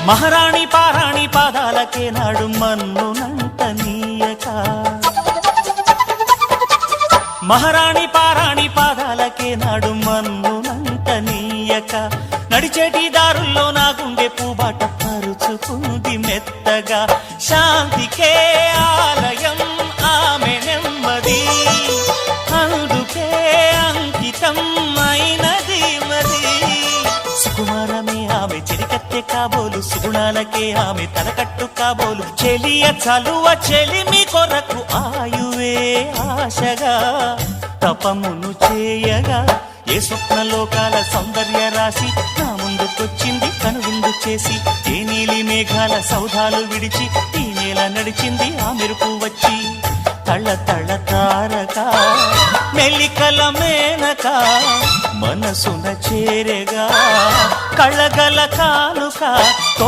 మహారాణి పారాణి పాదాలకే నాడు మన్నునంట నీయక మహారాణి పారాణి పాదాలకే నాడు మన్నునంట నీయక నడిచేటి దారుల్లో నా గుండె పూబాట పరుచుకుంది మెత్తగా శాంతికే ఆలయం ఆమె నెమ్మది అందుకే అంకితం అయినది మది సుకుమారమే ఆమె చెలికత్తె కాబోలు సుగుణాలకే ఆమె తలకట్టు కాబోలు చెలియ చలువ చెలిమి కొరకు ఆయువే ఆశగా తపమును చేయగా ఏ స్వప్నలోకాల సౌందర్య రాశి నా ముందుకొచ్చింది కనువిందు చేసి ఏ నీలి మేఘాల సౌధాలు విడిచి ఈ నేల నడిచింది ఆ మెరుపు వచ్చి తళ్ళ తళ్ళ తారక మెల్లికల మేనక మనసున చేరగా కళ్ళగల కానుక